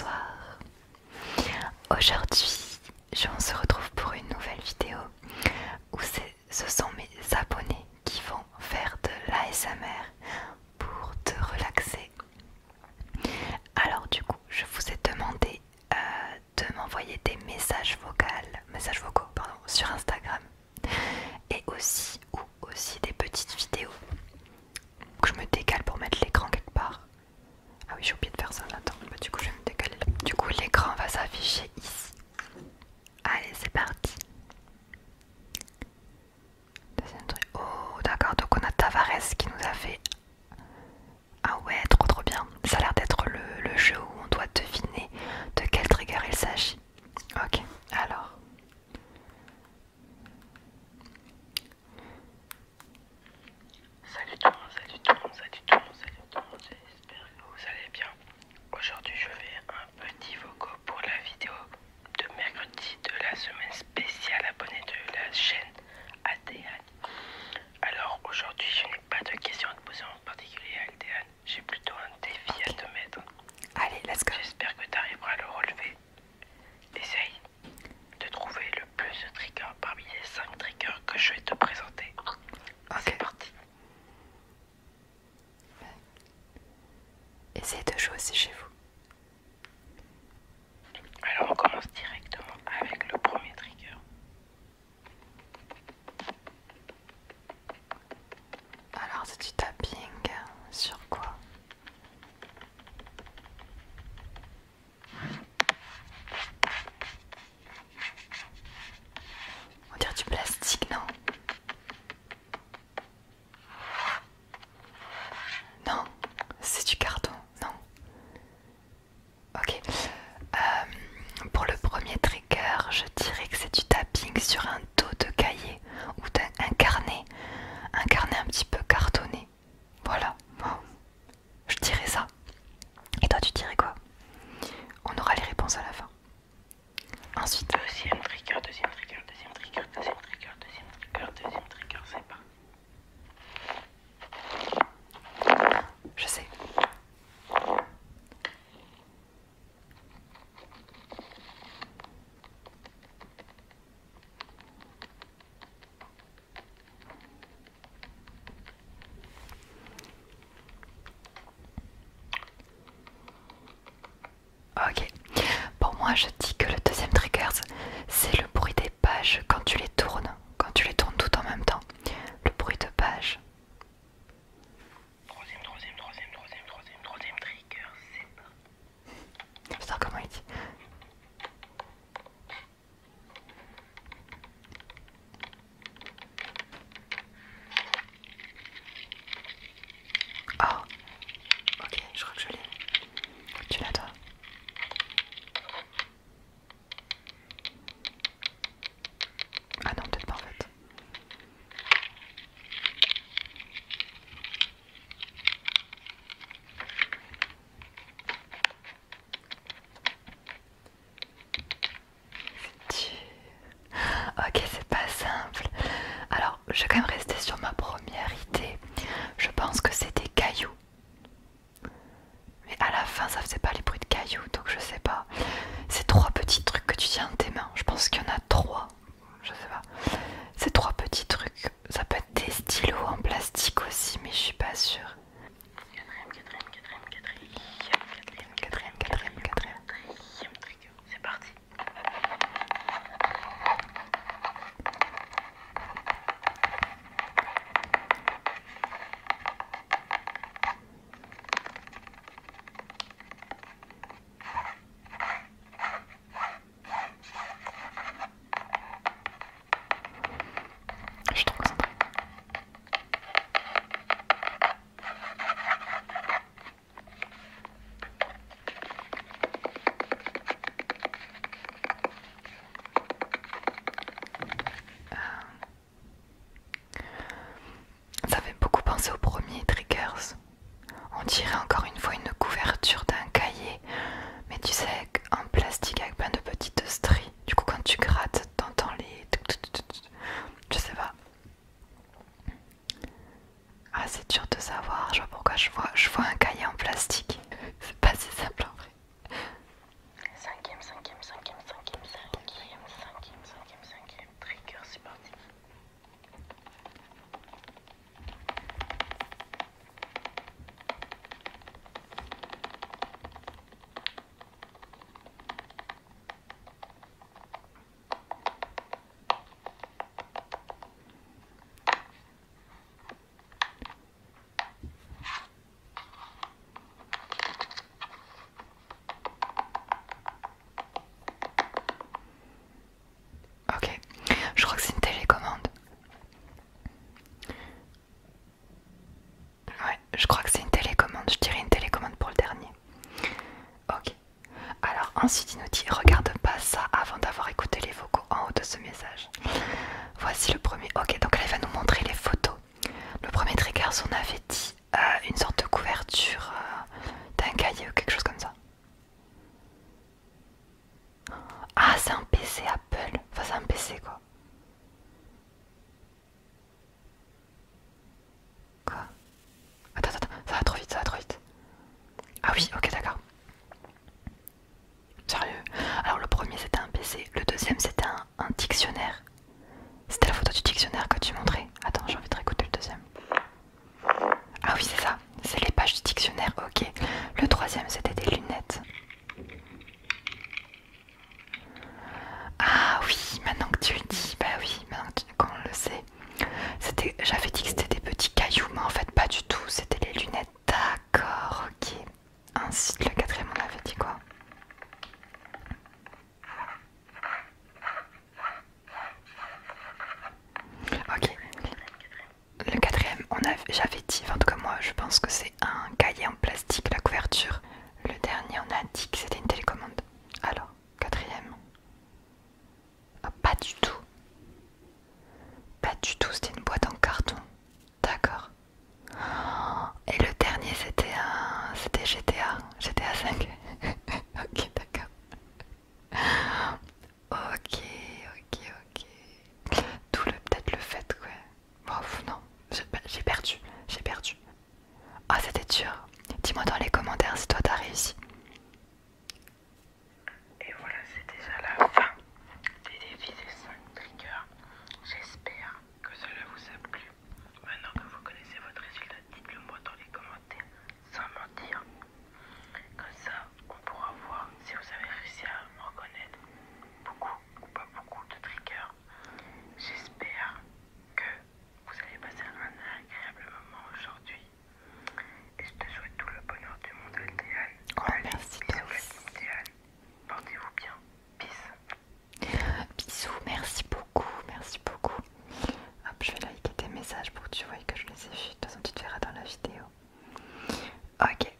bonsoir. Aujourd'hui, on se retrouve pour une nouvelle vidéo où ce sont mes abonnés qui vont faire de l'ASMR pour te relaxer. Alors du coup, je vous ai demandé de m'envoyer des messages vocaux sur Instagram et aussi des petites vidéos. Donc je me décale pour mettre l'écran quelque part. Ah oui, j'ai oublié de faire ça. Attends, bah, du coup je vais me décaler. Du coup l'écran va s'afficher ici. Allez, c'est parti. Deuxième truc. Oh d'accord, donc on a Tavares qui nous a fait... Ah ouais, trop bien. Ça a l'air d'être le jeu où on doit deviner de quel trigger il s'agit. Ok, alors... Salut tout le monde, salut tout le monde, salut tout le monde, salut tout le monde, j'espère que vous allez bien. Aujourd'hui je fais un petit voco pour la vidéo de mercredi de la semaine spéciale abonnée de la chaîne Aldéane. Alors aujourd'hui je n'ai pas de questions à te poser en particulier Aldéane, j'ai plutôt un défi à te mettre. Allez, let's go. J'espère que tu arriveras à le relever. Essaye de trouver le plus de triggers parmi les 5 triggers que je vais te présenter. C'est parti. Essayez de jouer aussi chez vous. Alors on commence directement avec le premier trigger. Alors c'est du tapping sur quoi? On dirait du plastique, non? Non, c'est du carton, non. Ok. Pour le premier trigger, je dirais que c'est du tapping sur un dos de cahier ou d'un carnet. Un carnet un petit peu cartonné. Voilà. Bon, je dirais ça. Et toi, tu dirais quoi? On aura les réponses à la fin. Ensuite, Deuxième trigger, deuxième trigger, deuxième trigger, deuxième trigger, deuxième trigger, deuxième trigger, c'est parti. je sais. Ok. Pour moi, je dis que le deuxième trigger, c'est le bruit des pages quand tu les tournes. Quand tu les tournes tout en même temps. Le bruit de page. Troisième trigger, c'est parti. J'adore comment il dit. Oh. Ok, je crois que je l'ai. Tu l'as toi? Ah non, peut-être pas en fait. Ok, c'est pas simple. Alors, je vais quand même rester sur ma première idée. Je pense que c'est des cailloux. Mais à la fin, ça faisait pas les bruits de cailloux, donc je sais pas. C'est trois petits trucs que tu tiens dans tes mains. Je pense qu'il y en a trois. Je sais pas. C'est trois petits trucs. Ça peut être des stylos en plastique aussi, mais je suis pas sûre. Quatrième trigger, c'est parti. Ensuite, il nous dit regarde pas ça avant d'avoir écouté les vocaux en haut de ce message. Voici le premier. Ok, donc là, il va nous montrer les photos. Le premier trigger, on avait dit une sorte de couverture d'un cahier ou quelque chose comme ça. Ah, c'est un PC Apple. Enfin, c'est un PC quoi. Quoi? Attends, ça va trop vite, ça va trop vite. Ah oui, ok, d'accord. Sérieux? Alors, le premier c'était un PC, le deuxième c'était un dictionnaire. C'était la photo du dictionnaire que tu montrais. Attends, j'ai envie de réécouter le deuxième. Ah oui, c'est ça, c'est les pages du dictionnaire, ok. Le troisième c'était des lunettes. Ah oui, maintenant que tu le dis, bah oui, qu'on le sait. J'avais dit que c'était des petits cailloux, mais en fait pas du tout, c'était les lunettes. D'accord, ok. Ensuite, le quatrième, on avait dit quoi? Ok. Le quatrième, j'avais dit, en tout cas moi je pense que c'est un cahier en plastique, la couverture. Le dernier, on a dit que c'était une télécommande. Alors, quatrième. Ah, pas du tout. Pas du tout, c'était une boîte en carton. D'accord. Et le dernier, c'était GTA 5. Ok, d'accord. Ok, ok. Tout peut-être le fait, ouais. Oh, non, j'ai perdu, j'ai perdu. Ah, c'était dur. Dis-moi dans les commentaires si toi t'as réussi. Et voilà, c'est déjà la fin des défis des 5 triggers. J'espère que cela vous a plu. Maintenant que vous connaissez votre résultat, dites-le moi dans les commentaires sans mentir. Comme ça, on pourra voir si vous avez réussi à reconnaître beaucoup ou pas beaucoup de triggers. J'espère que vous allez passer un agréable moment aujourd'hui. Et je te souhaite tout le bonheur du monde, Aldéane. Oh, merci toi aussi. Portez-vous bien. Peace. Bisous, merci beaucoup, merci beaucoup. Hop, je vais liker tes messages pour que tu vois que je les ai vus. De toute façon, tu te verras dans la vidéo. Ok.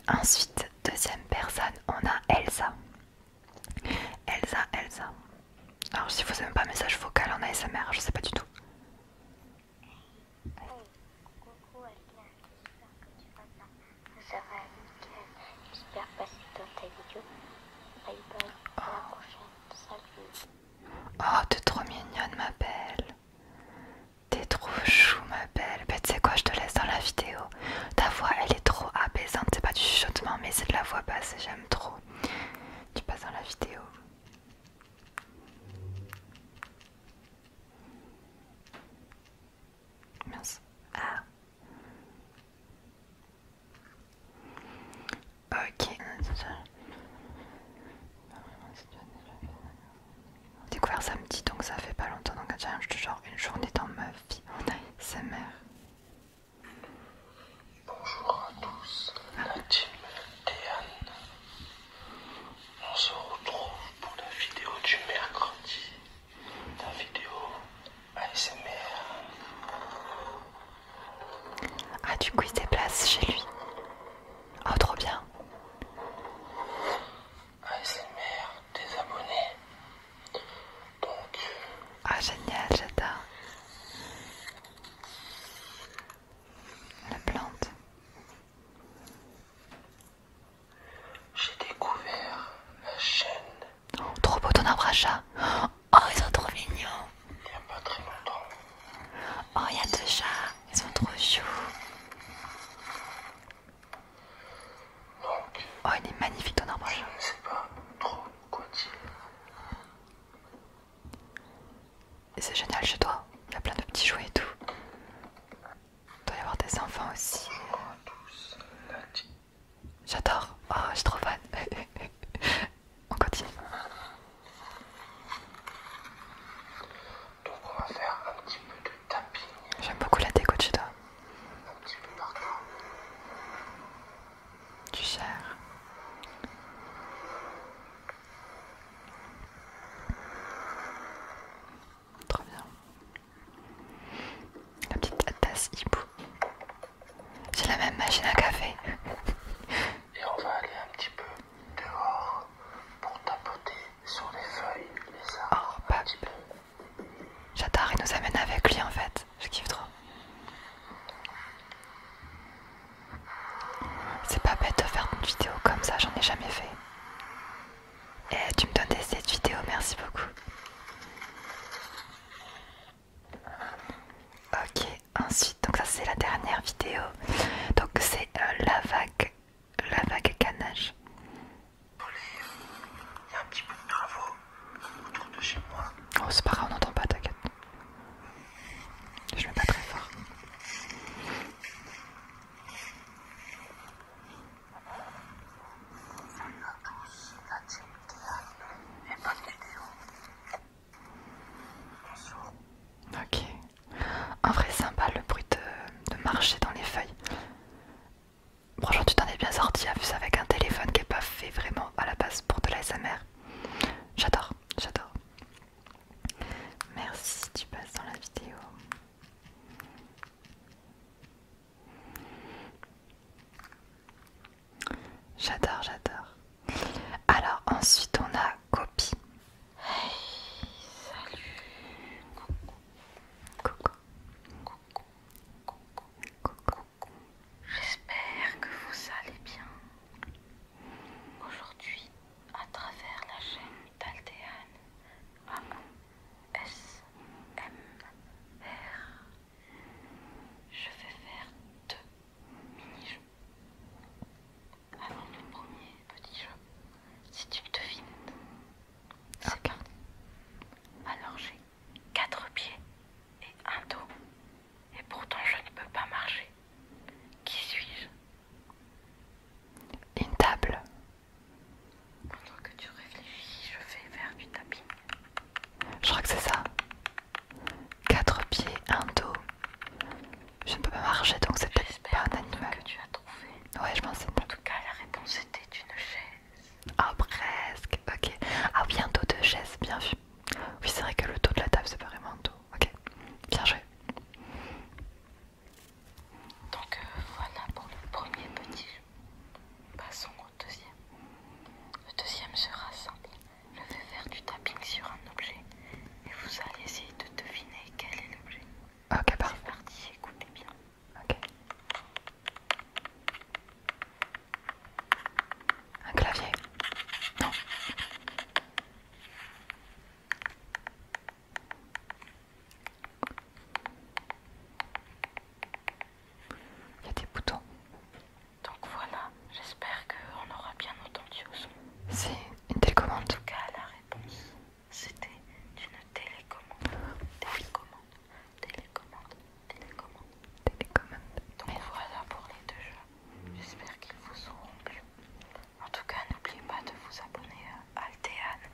Ensuite, deuxième personne, on a Elsa. Elsa. Alors, si vous n'aimez pas message vocal en ASMR, je sais pas du tout. Coucou Alina, j'espère que tu vas bien. Ça va nickel. J'espère passer dans ta vidéo. Bye bye. À la prochaine. Salut. Oh, t'es trop mignonne, ma belle. T'es trop chou, ma belle. Ben, tu sais quoi, je te laisse dans la vidéo. Ta voix, elle est trop apaisante. C'est pas du chuchotement, mais c'est de la voix basse et j'aime trop. Tu passes dans la vidéo. Mince. Ah. Ok. J'ai découvert samedi, donc ça fait pas longtemps. Donc, challenge de genre une journée dans ma vie en ASMR. Bonjour à tous, la team Déane. On se retrouve pour la vidéo du mercredi. La vidéo ASMR. Ah, du coup, il se déplace chez lui. Oh, trop bien. ASMR des abonnés. Donc, Ah, génial, j'adore. La plante. j'ai découvert la chaîne Oh, trop beau ton arbre à chat. Oh, ils sont trop mignons. il n'y a pas très longtemps. Oh, il y a deux chats. Ils sont trop choux. Donc, Oh, il est magnifique ton arbre à je chat. ne sais pas trop quoi dire. Et c'est génial chez toi. Il y a plein de petits jouets et tout. Il doit y avoir des enfants aussi. Bonjour à tous, la team. J'adore. Oh, je suis trop fan. On continue. J'adore, j'adore. Alors ensuite on a Copie. Hey, salut. Coucou. Coucou. J'espère que vous allez bien. Aujourd'hui, à travers la chaîne d'Aldéane ASMR, je vais faire 2 mini-jeux. Alors le premier petit jeu, c'est une devinette. C'est parti. Alors j'ai 4 pieds et un dos, et pourtant je ne peux pas marcher. Qui suis-je? Une table. Pendant que tu réfléchis, je vais faire du tapping. Je crois que c'est ça. 4 pieds, un dos. Je ne peux pas marcher donc c'est peut-être pas un animal. Que tu as trouvé. Ouais, je pense que c'est En tout cas, la réponse était une chaise. Ah, presque. Ok. Ah oui, un dos de chaise, bien vu. Oui, c'est vrai que le dos de la table, c'est pas vraiment un dos. Ok. Bien joué. Donc voilà pour le premier petit jeu. Passons au deuxième. Le deuxième sera simple. Je vais faire du tapping sur un objet et vous allez essayer de deviner quel est l'objet. Ok, parfait. C'est parti, écoutez bien. Ok. Un clavier. Non. Il y a des boutons. Donc voilà, j'espère qu'on aura bien entendu au son. C'est une En télécommande. tout cas, la réponse, c'était une télécommande. Télécommande, télécommande, télécommande. Télécommande. Donc voilà pour les 2 jeux. J'espère qu'ils vous auront plu. En tout cas, n'oubliez pas de vous abonner à Aldéane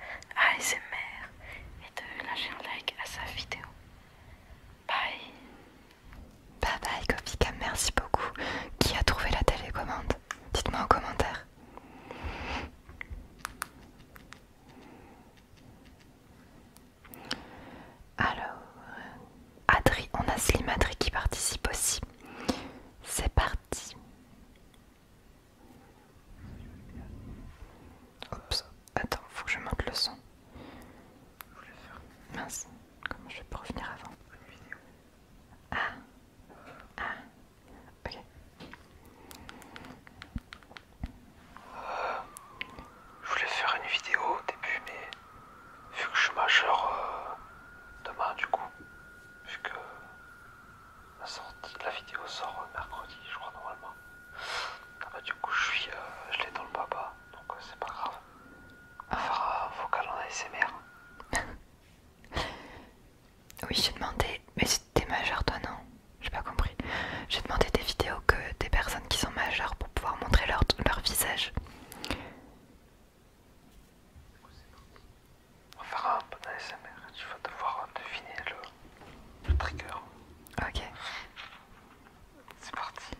ASMR et de lâcher un like à sa vidéo. Bye. Bye bye, Copicam. Merci beaucoup. Qui a trouvé la télécommande? Dites-moi en commentaire. Alors, Adri, on a Slim Adri qui participe aussi. C'est parti. Oups, attends, faut que je monte le son. Mince, comment je vais pas revenir avant? Ah, ok. Je voulais faire une vidéo au début, mais vu que je suis majeur demain, du coup, vu que la vidéo sort mercredi, je crois, normalement. Ah bah, du coup, je l'ai dans le baba, donc c'est pas grave. On va faire un vocal en ASMR. Oui, j'ai demandé, mais si t'es majeur toi non? J'ai pas compris. J'ai demandé des vidéos que des personnes qui sont majeures pour pouvoir montrer leur visage. On va faire un bon ASMR, tu vas devoir deviner le trigger. Ok. C'est parti.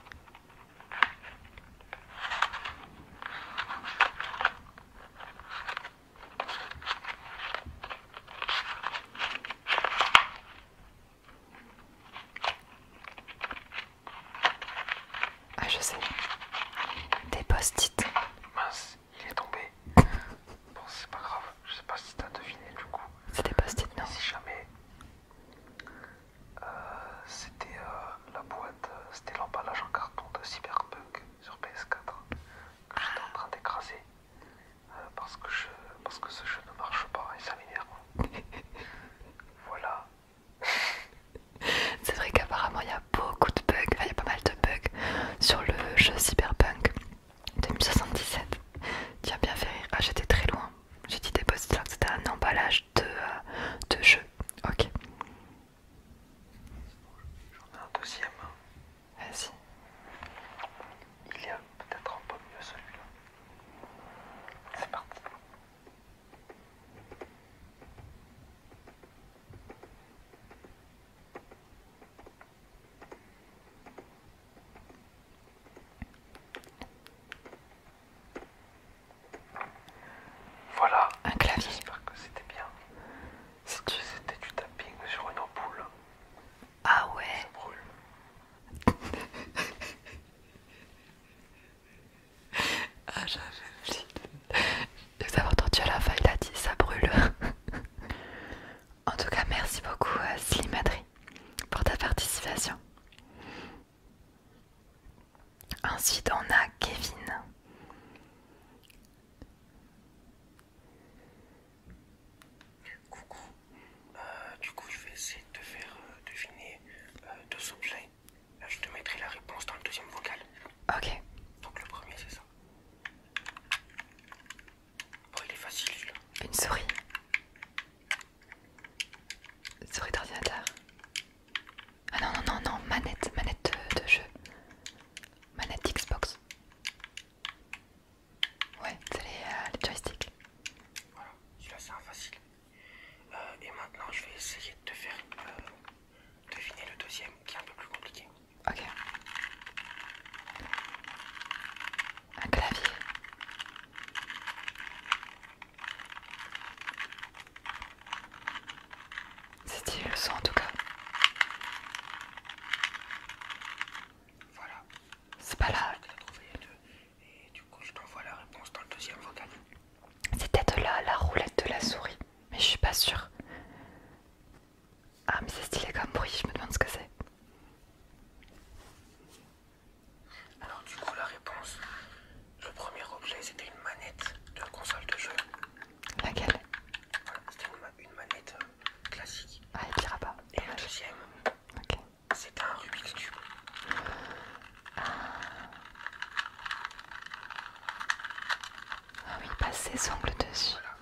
passe ses ongles dessus. Voilà.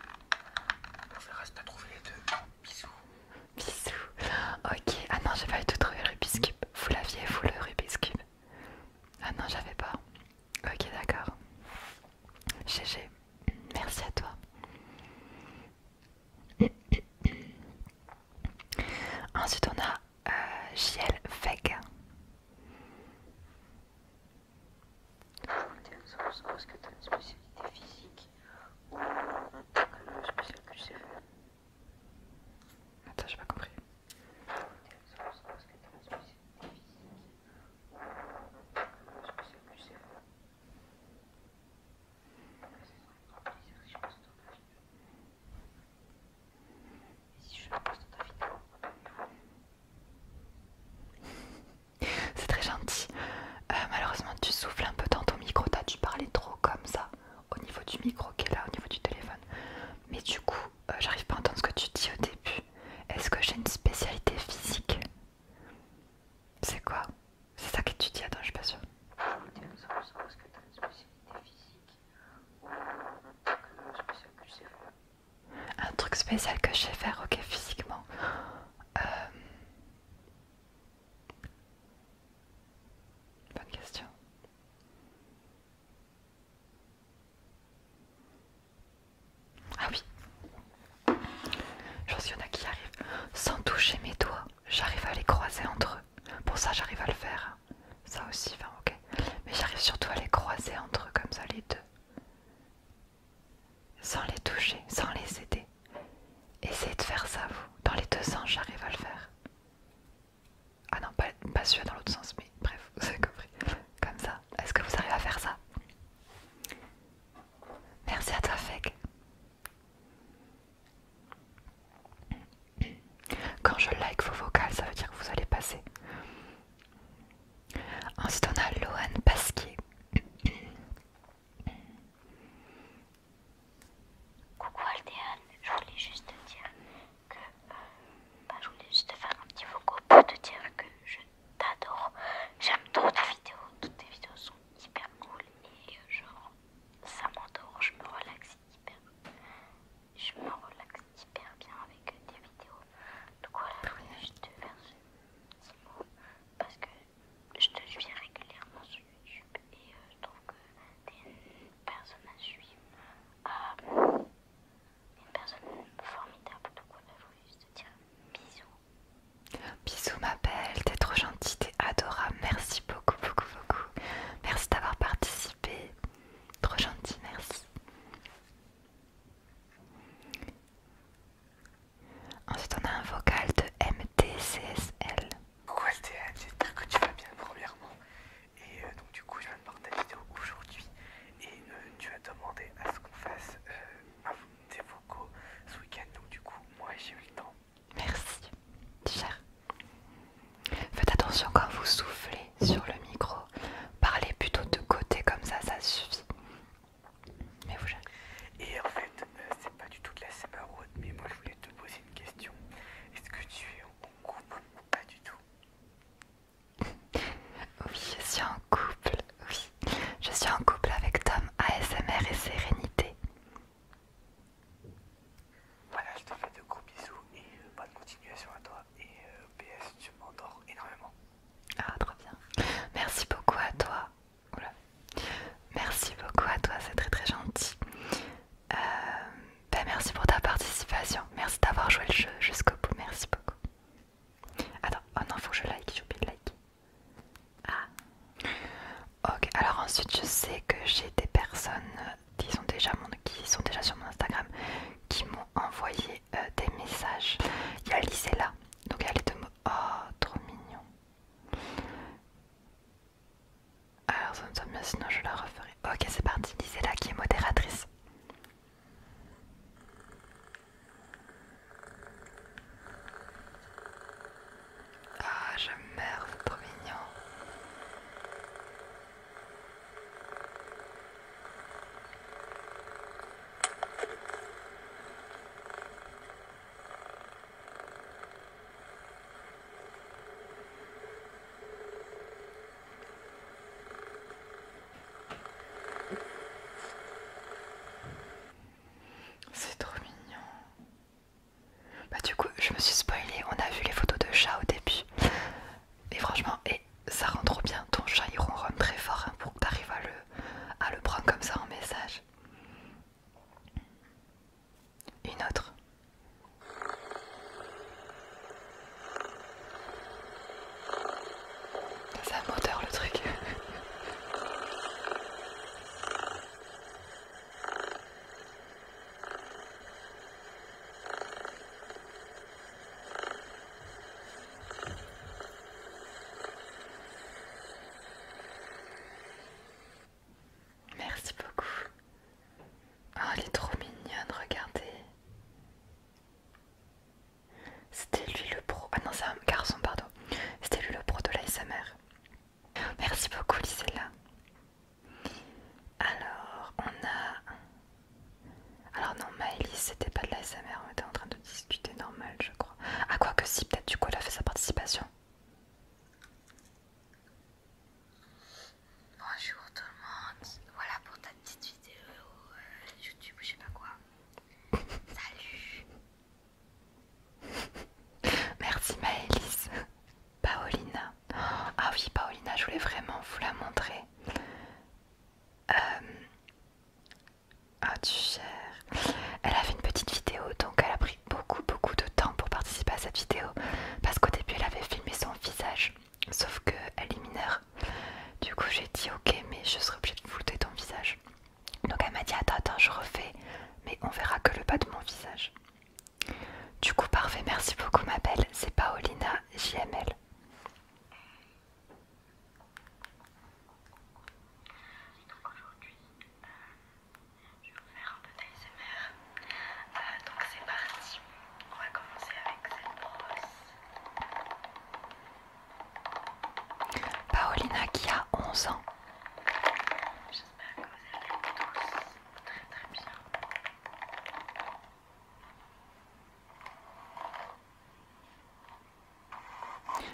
On verra si t'as trouvé les deux. Bisous. Bisous. Ok, ah non, j'ai pas eu tout trouvé le Rubik's Cube. Vous l'aviez, vous, le Rubik's Cube? Ah non, j'avais pas. Ok, d'accord. GG. Merci à toi. Ensuite, on a JL Feg. Je voulais savoir ce que tu as une spécialité physique ou le spécial que tu sais faire. Attends, j'ai pas compris. Je voulais savoir ce que tu as une spécialité physique ou le spécial que tu sais faire. Si je poste dans ta vidéo. Et si je le poste dans ta vidéo. C'est très gentil. Malheureusement, tu souffles un peu dans ton micro. T'as dû parler trop comme ça au niveau du micro qui est là, au niveau du téléphone. Mais du coup, j'arrive pas à entendre ce que tu dis au début. Est-ce que j'ai une spécialité physique? C'est quoi? C'est ça que tu dis? Attends, je suis pas sûre. Je voulais savoir ce que tu as une spécialité physique ou le spécial que tu sais faire. Un truc spécial que je sais faire, ok, physiquement. Bonne question. Ah oui. Je pense qu'il y en a qui arrivent sans toucher mes doigts. J'arrive à les croiser entre eux. Pour ça, j'arrive à le faire. Ça aussi, enfin, ok. Mais j'arrive surtout à les croiser entre eux, comme ça, les deux. Sans les toucher, sans les aider. Essayez de faire ça, vous. Dans les deux sens, j'arrive à le faire. Ah non, pas celui-là dans l'autre sens, mais bref, vous avez compris. Comme ça. Est-ce que vous arrivez à faire ça? Merci à toi, Feg. Quand je like vos vocales, ça veut dire que vous allez passer. Ensuite, on a Lohan Pasquier. Coucou Aldéane, je voulais juste te dire que je voulais juste te faire un petit vocal pour te dire que je t'adore. J'aime trop tes vidéos, toutes tes vidéos sont hyper cool et genre ça m'endort, je me relaxe hyper bien avec tes vidéos. Donc voilà, je voulais juste je me suis spoilée, on a vu les photos de chat au début. Et franchement, ça rend trop bien. Ton chat il ronronne très fort hein, pour que tu arrives à le prendre comme ça en message. Une autre. C'est un moteur le truc. Merci beaucoup. Oh, elle est trop mignonne, regardez. C'était lui le pro. Ah non, c'est un garçon, pardon. C'était lui le pro de l'ASMR. Merci beaucoup, Lisella. Alors, on a... Alors non, Maëlys, c'était pas de l'ASMR, on était en train de discuter normal, je crois. Ah, quoi que si, peut-être du coup, elle a fait sa participation. Bonjour tout le monde, voilà pour ta petite vidéo YouTube, je sais pas quoi. Salut. Merci Maëlys. Paolina. Ah oui, Paolina, je voulais vraiment vous la montrer. Ah, tu gères. Elle a fait une petite vidéo, donc elle a pris beaucoup de temps pour participer à cette vidéo. Parce qu'au début, elle avait filmé son visage. Sauf qu'elle est mineure. Du coup, j'ai dit ok, mais je serai obligée de flouter ton visage. Donc elle m'a dit attends, je refais. Mais on verra que le bas de mon visage. Du coup, parfait, merci beaucoup ma belle. C'est Paolina JML. Donc aujourd'hui, je vais vous faire un peu d'ASMR. Donc c'est parti. On va commencer avec cette brosse. Paolina qui a 11 ans. J'espère que vous allez tous très bien.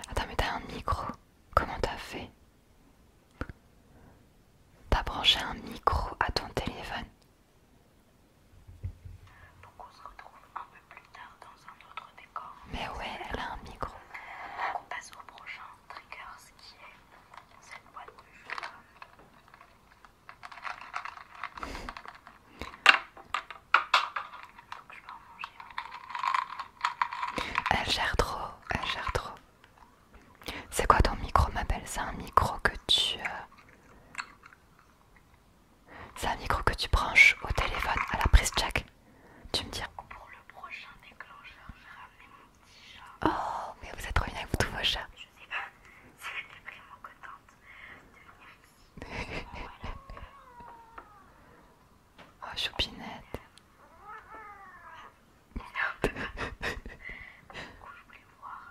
Attends, mais t'as un micro. Comment t'as fait? T'as branché un micro à ton téléphone. Donc on se retrouve un peu plus tard dans un autre décor. Mais ouais, elle a un micro. On passe au prochain trigger, ce qui est cette boîte de jeu. Donc je vais en manger un. Elle gère trop, elle gère trop. C'est quoi ton micro, ma belle? C'est un micro que tu... C'est un micro que tu branches au téléphone à la prise jack. Tu me dis. Pour le prochain déclencheur, j'ai ramené mon petit chat. Oh, mais vous êtes trop bien avec tous vos chats. Je sais pas si elle est vraiment contente de venir ici. Oh, choupinette. Du coup, je voulais voir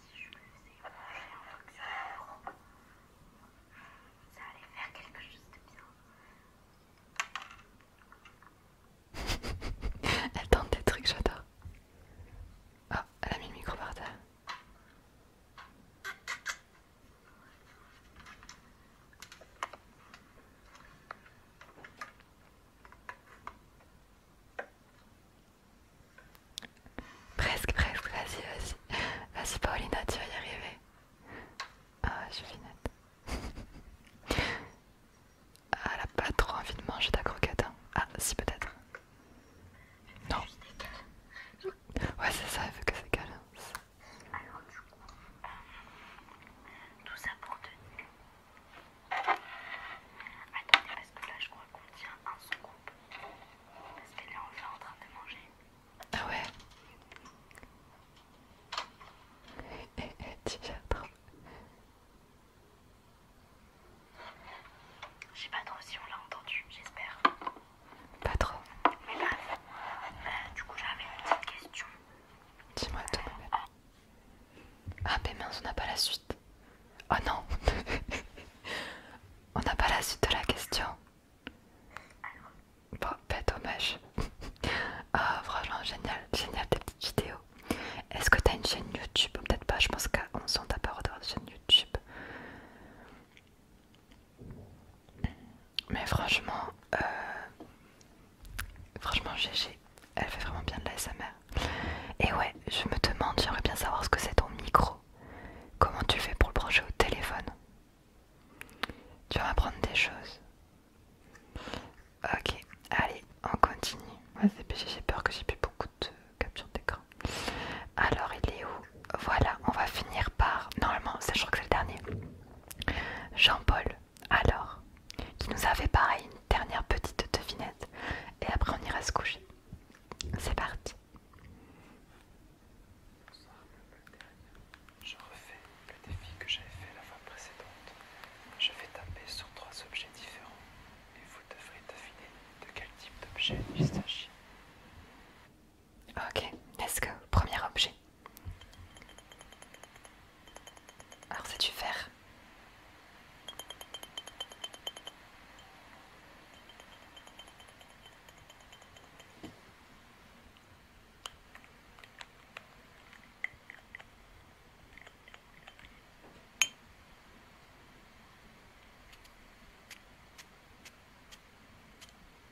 si je le faisais manger un peu que ça allait faire quelque chose de bien. Elle tente des trucs, j'adore. Oh, elle a mis le micro par terre. Presque, vas-y. Vas-y, Paolina, tu vas y arriver. Ah, je suis finette. Ah, elle a pas trop envie de manger ta croquette. Hein. Ah, si, peut-être. Non. Ouais, c'est ça, elle veut que c'est câlin. Alors du coup, tout ça pour tenir. Attendez, parce que là je crois qu'on tient un scoop. Parce qu'elle est enfin en train de manger. Ah ouais. Tu gères trop. Je sais pas trop si on l'a entendu, j'espère. Pas trop. Mais bref, du coup j'avais une petite question. Dis-moi tout, ma belle. Ah, mais mince, on n'a pas la suite. Oh non. On n'a pas la suite de la question. Bon, ben dommage. Ah, franchement, génial tes petites vidéos. Est-ce que t'as une chaîne YouTube? Peut-être pas, je pense qu'à 11 ans, t'as pas le droit d'avoir de chaîne YouTube. Mais franchement, GG. Elle fait vraiment bien de la l'ASMR. Et objet pistache. Ok, let's go. Premier objet. Alors c'est du verre.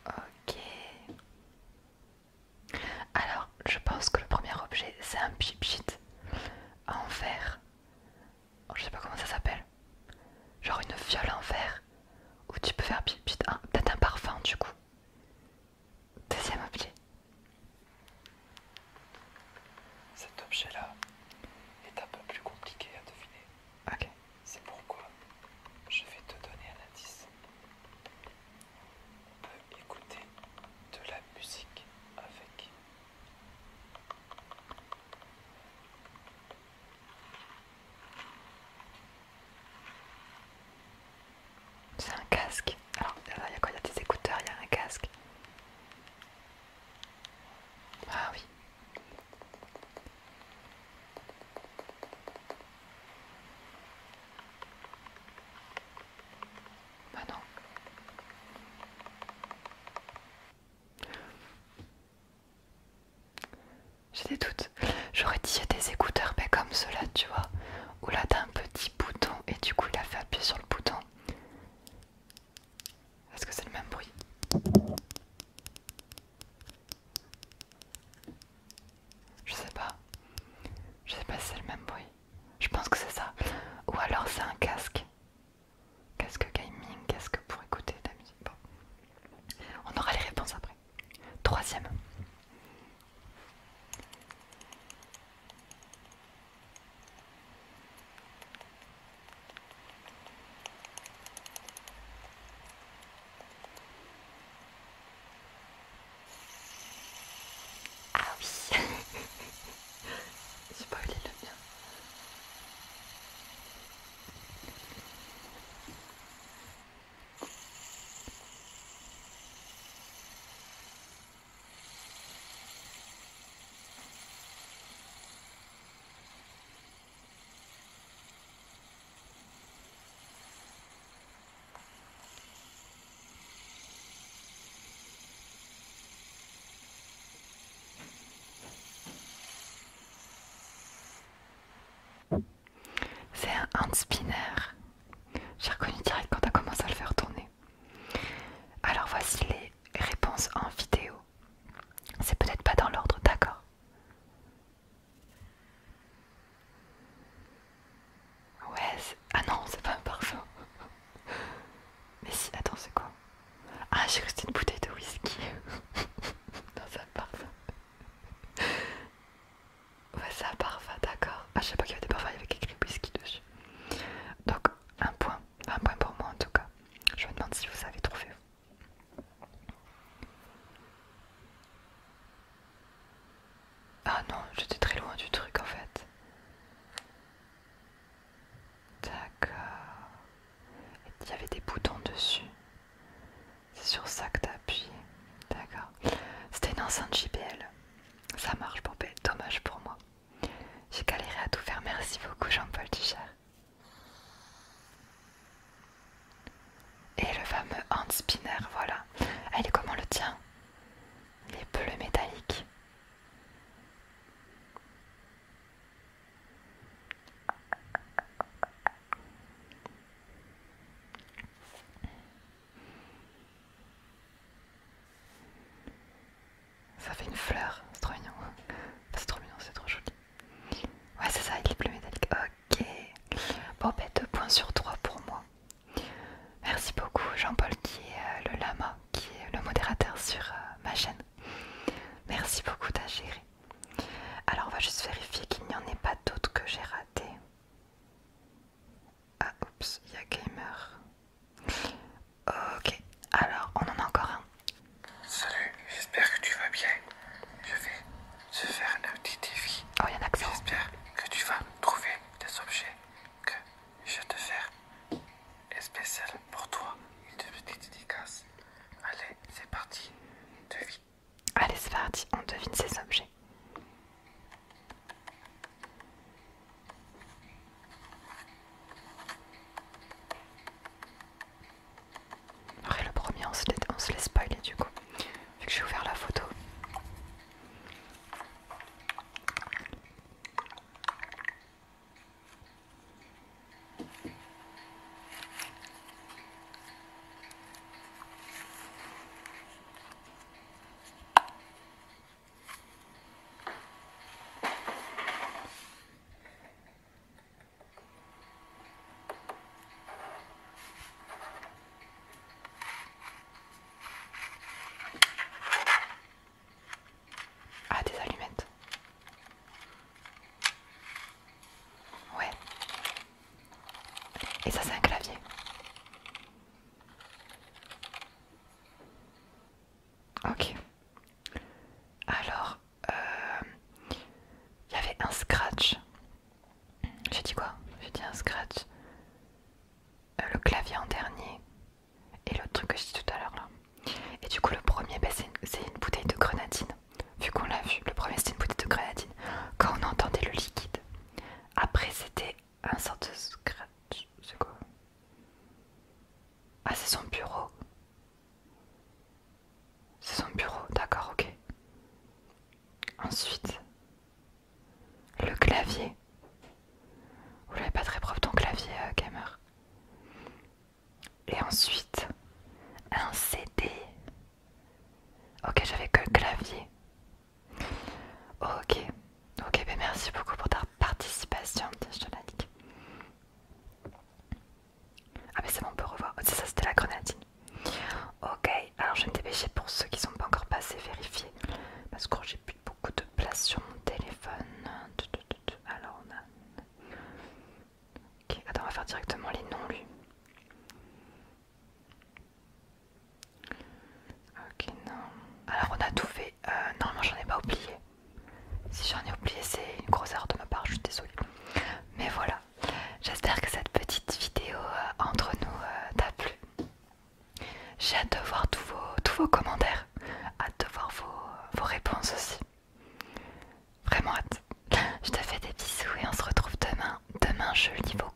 Ok. Alors, je pense que le premier objet, c'est un pipit en verre. Oh, je sais pas comment ça s'appelle. Genre une fiole en verre où tu peux faire pipit. Peut-être un parfum du coup. Deuxième objet. Cet objet-là est un peu plus compliqué à deviner. Ok. C'est pourquoi je vais te donner un indice. On peut écouter de la musique avec. C'est un casque. Alors, il y a quoi? Il y a des écouteurs, il y a un casque. Ah oui. Bah non. J'ai des doutes. J'aurais dit des écouteurs, mais comme ceux-là, tu vois. Où là, t'as un petit bouton et du coup, il a fait appuyer sur le bouton. Est-ce que c'est le même bruit? Je sais pas. Je sais pas si c'est le même bruit. Je pense que c'est ça. Ou alors c'est un casque. Casque gaming, casque pour écouter de la musique. Bon. On aura les réponses après. Troisième. Ah oui. J'ai pas oublié le mien. C'est un hand spinner. J'ai reconnu direct quand t'as commencé à le faire tourner. Alors voici les réponses en vidéo. C'est peut-être pas dans l'ordre, d'accord? Ouais, ah non, c'est pas un parfum. Mais si, attends, c'est quoi? Ah, j'ai cru que c'était une bouteille de whisky. Non, c'est un parfum. Ouais, c'est un parfum, d'accord. Ah, je sais pas qu'il y avait des parfums avec écrit whisky dessus. Donc, Ok, j'avais que le clavier. Ok, ok, ben merci beaucoup pour ta participation, je te l'indique. Ah mais c'est bon, on peut revoir. C'est ça, c'était la grenadine. Ok, alors je vais me dépêcher pour ceux qui sont pas encore passés vérifier. Parce que j'ai plus beaucoup de place sur mon téléphone. Alors on a... Ok, attends, on va faire directement les noms lus. Ok, non. Alors on a tout fait. Normalement j'en ai pas oublié. Si j'en ai oublié, c'est une grosse erreur de ma part, je suis désolée. Mais voilà, j'espère que cette petite vidéo entre nous t'a plu. J'ai hâte de voir tous vos commentaires, hâte de voir vos réponses aussi. Vraiment hâte. Je te fais des bisous et on se retrouve demain. Demain je lis vos